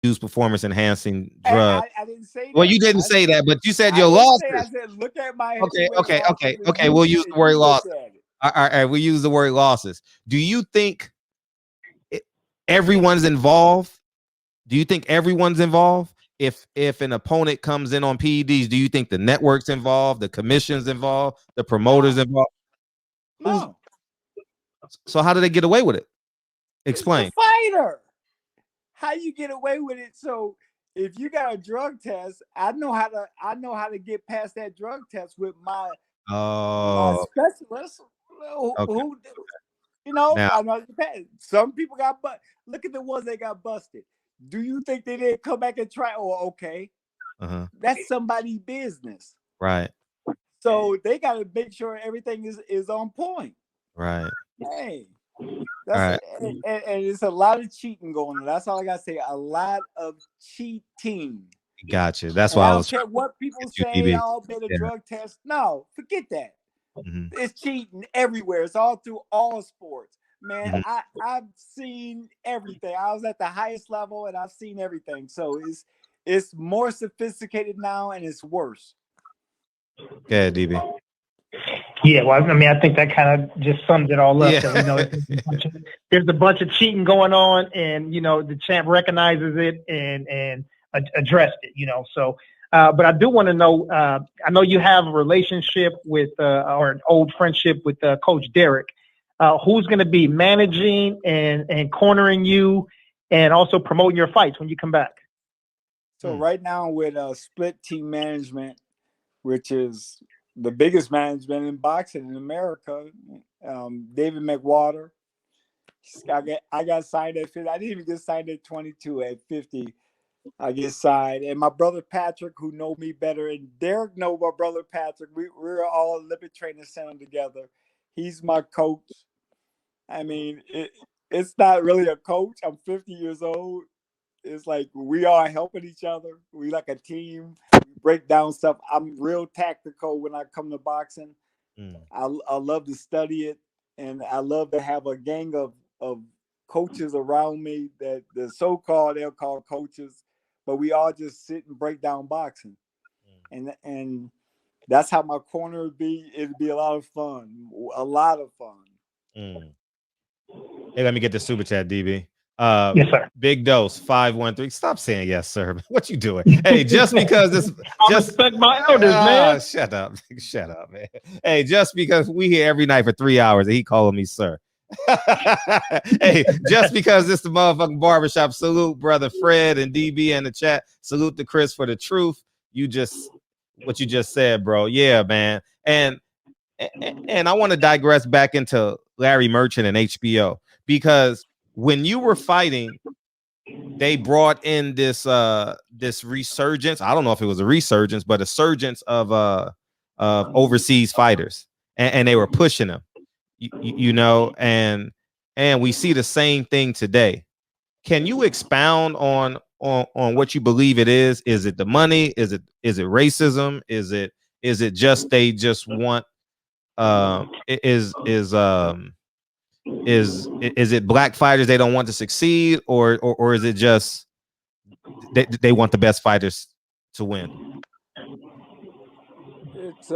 use performance enhancing Hey, drugs. I didn't say Well, that. you didn't say that, but you said I your didn't say. I losses. said, look at my Okay, heavyweight okay, losses, okay, and okay. We'll use the word you look loss. at it. All right, we use the word losses. Do you think it, everyone's involved? Do you think everyone's involved? If an opponent comes in on PEDs, do you think the network's involved, the commission's involved, the promoters No, involved? Who's no. so how do they get away with it? It's the Explain. fighter. How you get away with it? So if you got a drug test, I know how to. I know how to get past that drug test with my Oh, specialist. okay. Who you know? Now, I know some people got, but look at the ones that got busted. Do you think they didn't come back and try? Oh, okay, uh-huh. that's somebody's business. Right, So they got to make sure everything is on point. right. Hey, All that's right. and it's a lot of cheating going on. That's all I gotta say. A lot of cheating. Gotcha. That's And why I I don't was care trying what to people get you, say. DB. I'll bet a Yeah. drug test. No, forget that. Hmm. It's cheating everywhere. It's all through all sports. Man, Hmm. I've seen everything. I was at the highest level and I've seen everything. So it's more sophisticated now and it's worse. Yeah, DB. Yeah, well, I mean, I think that kind of just sums it all up. Yeah. That we know there's a bunch of cheating going on, and the champ recognizes it and addressed it. So, but I do want to know. I know you have a relationship with or an old friendship with Coach Derek. Who's going to be managing and cornering you, and also promoting your fights when you come back? So right now with split team management, which is the biggest management in boxing in America, David McWater. I got signed at 50. I didn't even get signed at 22. At 50, I get signed. And my brother Patrick, who know me better, and Derek know my brother Patrick. We're all Olympic training center together. He's my coach. I mean, it's not really a coach. I'm 50 years old. It's like we are helping each other. We like a team. We break down stuff. I'm real tactical when I come to boxing. Mm. I love to study it, and I love to have a gang of coaches around me that the so-called they'll call coaches, but we all just sit and break down boxing, and that's how my corner would be. It'd be a lot of fun, a lot of fun. Mm. Hey, let me get the super chat, DB. Yes, sir. Big dose 513. Stop saying yes, sir. What you doing? Hey, just because this I just respect my elders, man. shut up. Shut up, man. Hey, just because we here every night for 3 hours and he calling me sir. Hey, just because this the motherfucking barbershop, salute brother Fred and DB in the chat. Salute to Chris for the truth. You just what you just said, bro. Yeah, man. And I want to digress back into Larry Merchant and HBO because when you were fighting, they brought in this resurgence. I don't know if it was a resurgence, but a surgence of overseas fighters, and they were pushing them, and we see the same thing today. Can you expound on what you believe it is? Is it the money? Is it racism? Is it just they just want is it black fighters they don't want to succeed, or is it just they want the best fighters to win? It's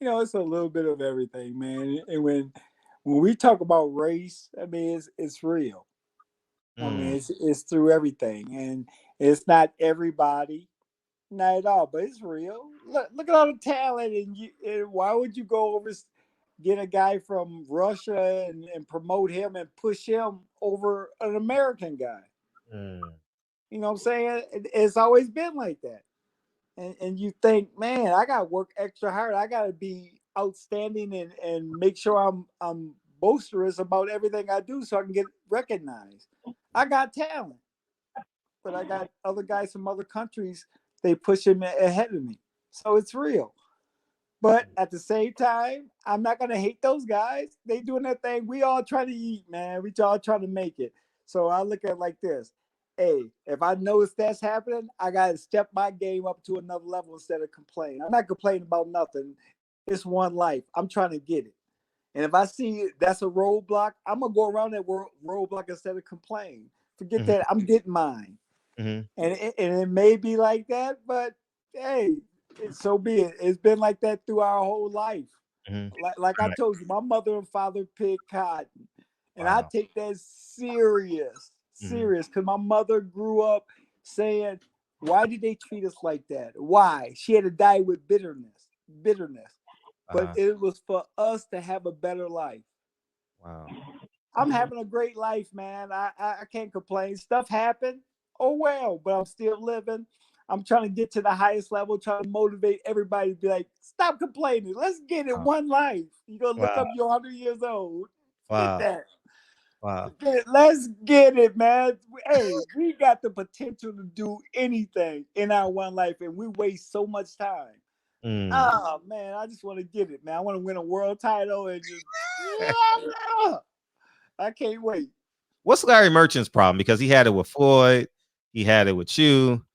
it's a little bit of everything, man. And when we talk about race, I mean it's real. I mean Mm, it's through everything, and it's not everybody, not at all, but it's real. Look at all the talent, and why would you go over get a guy from Russia and promote him and push him over an American guy? mm, You know what I'm saying? It's always been like that. And you think, man, I gotta work extra hard. I gotta be outstanding and make sure I'm boisterous about everything I do so I can get recognized. I got talent, but I got other guys from other countries. They push him ahead of me, so it's real. But at the same time, I'm not gonna hate those guys. They doing their thing. We all trying to eat, man. We all trying to make it. So I look at it like this. Hey, if I notice that's happening, I gotta step my game up to another level instead of complaining. I'm not complaining about nothing. It's one life. I'm trying to get it. And if I see that's a roadblock, I'm gonna go around that roadblock instead of complain. Forget mhm. that. I'm getting mine. Mhm. And it may be like that, but hey, so be it. It's been like that through our whole life. Mhm. Like I Right. told you, my mother and father picked cotton, and I Wow. take that serious, Mhm. because my mother grew up saying, "Why did they treat us like that? Why?" She had to die with bitterness. But Uh-huh. it was for us to have a better life. Wow. I'm having a great life, man. I can't complain. Stuff happened. Oh well, but I'm still living. I'm trying to get to the highest level, trying to motivate everybody to be like, stop complaining. Let's get it Wow. one life. You're gonna look Wow. up you're 100 years old. Get Wow. that. Wow. Let's get it, man. Hey, we got the potential to do anything in our one life, and we waste so much time. Mm. Oh man, I just want to get it, man. I want to win a world title and just I can't wait. What's Larry Merchant's problem? Because he had it with Floyd, he had it with you,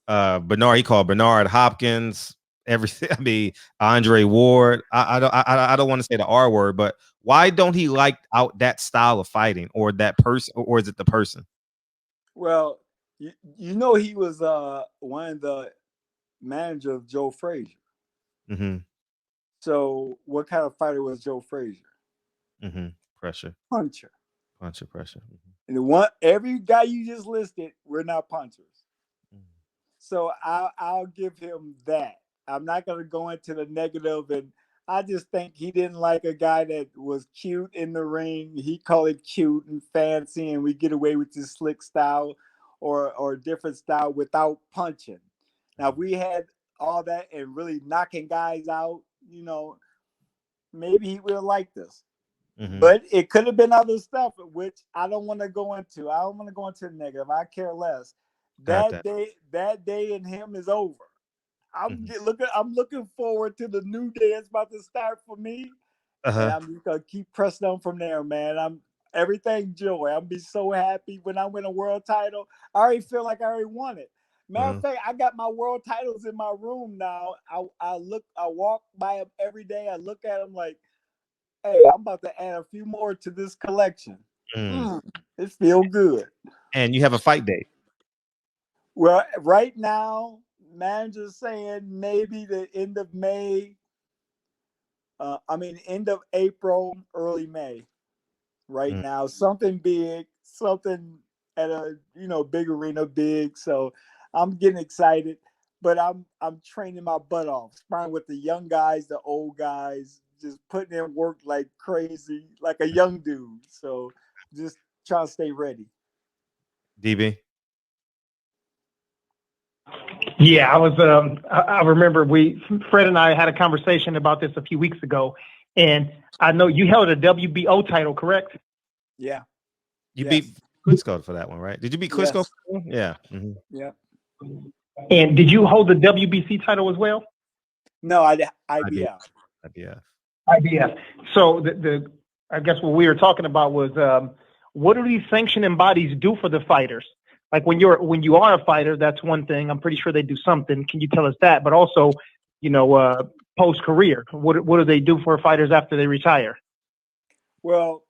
Bernard. He called Bernard Hopkins. Everything. I mean, Andre Ward. I don't want to say the R word, but why don't he like out that style of fighting, or that person, or is it the person? Well, you know he was one of the manager of Joe Frazier. Mm-hmm. So what kind of fighter was Joe Frazier? Mm-hmm. Pressure. Puncher. Puncher pressure. Mm-hmm. And the one every guy you just listed, we're not punchers. So I'll give him that. I'm not gonna go into the negative, and I just think he didn't like a guy that was cute in the ring. He called it cute and fancy, and we get away with this slick style or different style without punching. Now if we had all that and really knocking guys out, maybe he would have liked us. Mm-hmm. But it could have been other stuff, which I don't want to go into. I don't want to go into the negative. I care less. Got That that. day in him is over. Mm-hmm. I'm looking forward to the new day that's about to start for me, and Uh-huh. I'm just gonna keep pressing on from there, man. I'm everything joy. I'll be so happy when I win a world title. I already feel like I already won it. Matter of Uh-huh. fact, I got my world titles in my room now. I walk by them every day. I look at them like, hey, I'm about to add a few more to this collection. Mm. It feels good. And you have a fight date. Well, right now, manager's saying maybe the end of May. End of April, early May. Right Mm. now, something big, something at a big arena, big. So I'm getting excited, but I'm training my butt off, sparring with the young guys, the old guys, just putting in work like crazy, like a young dude. So just trying to stay ready. DB. Yeah, I remember Fred and I had a conversation about this a few weeks ago, and I know you held a WBO title, correct? Yeah. You Yes. beat Klitschko for that one, right? Did you beat Klitschko? Yes. For that one? Yeah. Mm-hmm. Yeah. And did you hold the WBC title as well? No, IBF. IBF. IBF. So I guess what we were talking about was what do these sanctioning bodies do for the fighters? Like when you are a fighter, that's one thing. I'm pretty sure they do something. Can you tell us that? But also, post career, what do they do for fighters after they retire? Well,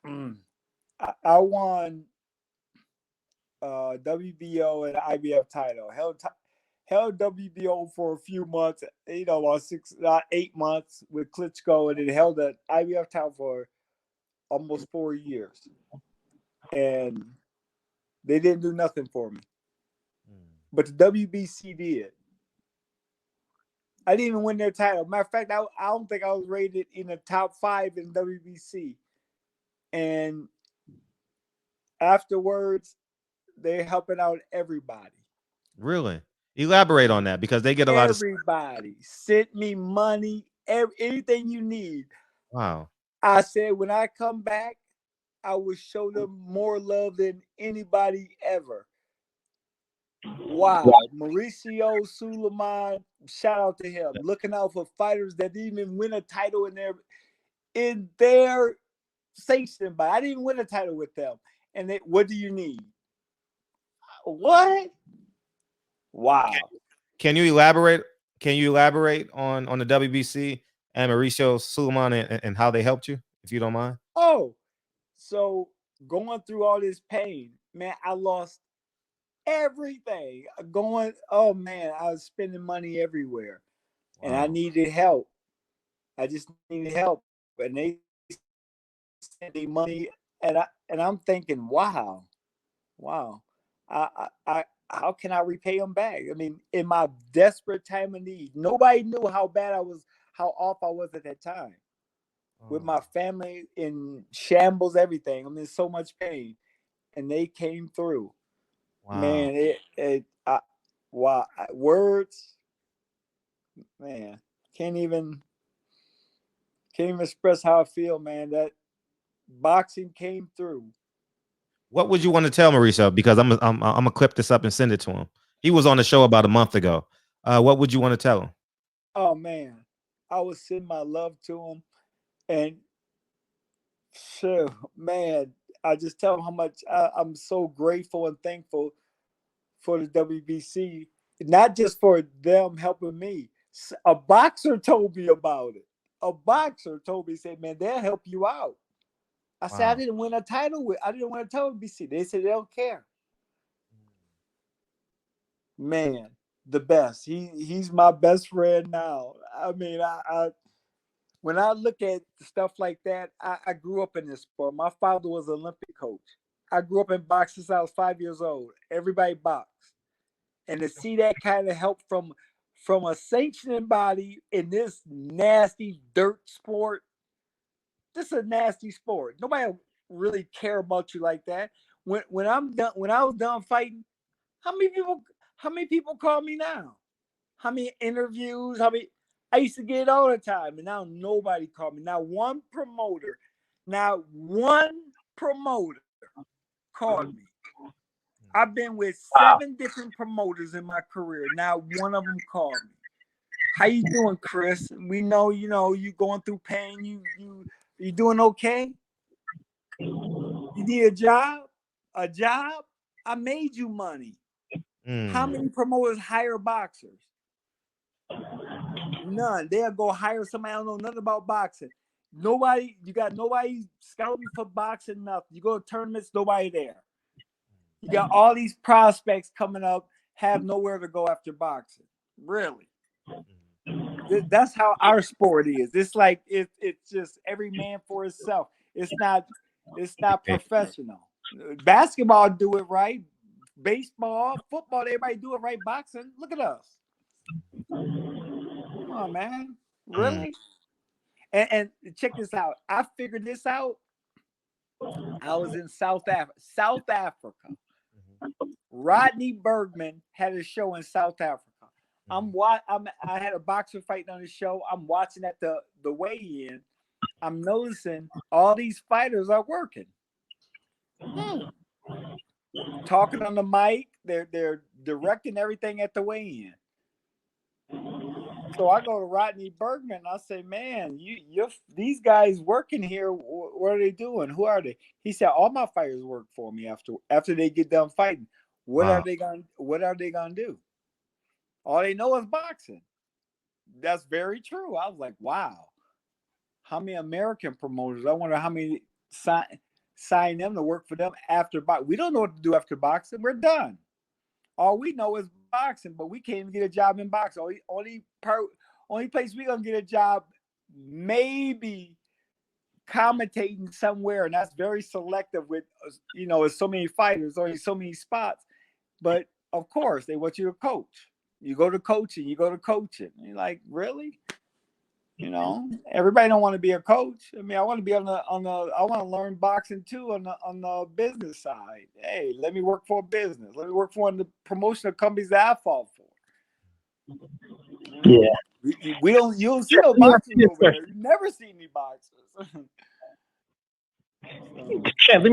I won WBO and IBF title. Held WBO for a few months, about 8 months with Klitschko, and then held the IBF title for almost 4 years. And they didn't do nothing for me. But the WBC did. I didn't even win their title. Matter of fact, I don't think I was rated in the top 5 in WBC. And afterwards, they're helping out everybody. Really? Elaborate on that, because they get a lot of. Everybody sent me money, anything you need. Wow. I said, when I come back, I will show them more love than anybody ever. Wow. Mauricio Sulaiman, shout out to him. Looking out for fighters that didn't even win a title in their sanction. But I didn't win a title with them. And what do you need? What? Wow. Can you elaborate? Can you elaborate on the WBC and Mauricio Sulaiman and how they helped you, if you don't mind? Oh, so going through all this pain, man, I lost everything going. Oh man, I was spending money everywhere, and I Wow. needed help. I just needed help, and they sent me money, and I'm thinking, wow, how can I repay them back? I mean, in my desperate time of need, nobody knew how bad I was, how off I was at that time. With my family in shambles, everything. I'm in so much pain, and they came through. Wow. Man, wow, words, man, can't even express how I feel, man. That boxing came through. What would you want to tell Mauricio? Because I'm gonna clip this up and send it to him. He was on the show about a month ago. What would you want to tell him? Oh man, I would send my love to him, and sure, man, I just tell him how much I'm so grateful and thankful for the WBC, not just for them helping me. A boxer told me about it. A boxer told me, said, "Man, they'll help you out." I said, "I Wow. didn't win a title I didn't win a WBC." They said they don't care. Man, the best. He's my best friend now. I mean, I when I look at stuff like that, I grew up in this sport. My father was an Olympic coach. I grew up in boxing since I was 5 years old. Everybody boxed. And to see that kind of help from a sanctioning body in this nasty dirt sport, this is a nasty sport. Nobody really care about you like that. When I'm done, when I was done fighting, how many people call me now? How many interviews? How many? I used to get it all the time, and now nobody called me. Not one promoter called me. I've been with 7 different promoters in my career. Now one of them called me. How you doing, Chris? We know you going through pain. You doing okay? You need a job? A job? I made you money. How many promoters hire boxers? None. They'll go hire somebody. I don't know nothing about boxing. Nobody. You got nobody scouting for boxing. Nothing. You go to tournaments. Nobody there. You got all these prospects coming up, have nowhere to go after boxing. Really. That's how our sport is. It's like it's just every man for himself. It's not professional. Basketball do it right. Baseball, football, everybody do it right. Boxing, look at us. Come on, man. Really? And check this out. I figured this out. I was in South Africa. Rodney Bergman had a show in South Africa. I had a boxer fighting on the show. I'm watching at the weigh-in. I'm noticing all these fighters are working. Talking on the mic. They're directing everything at the weigh-in. So I go to Rodney Bergman. I say, "Man, these guys working here. What are they doing? Who are they?" He said, "All my fighters work for me after they get done fighting. What are they gonna do? All they know is boxing." That's very true. I was like, wow. How many American promoters? I wonder how many sign them to work for them after boxing. We don't know what to do after boxing. We're done. All we know is boxing, but we can't even get a job in boxing. Only place we're gonna get a job, maybe commentating somewhere, and that's very selective with there's so many fighters, only so many spots. But of course, they want you to coach. You go to coaching. And you're like, really? Everybody don't want to be a coach. I mean, I want to be I want to learn boxing too on the business side. Hey, let me work for a business. Let me work for one of the promotional companies that I fought for. Yeah. You don't see no boxers over there. You never see any boxers. Chad, let me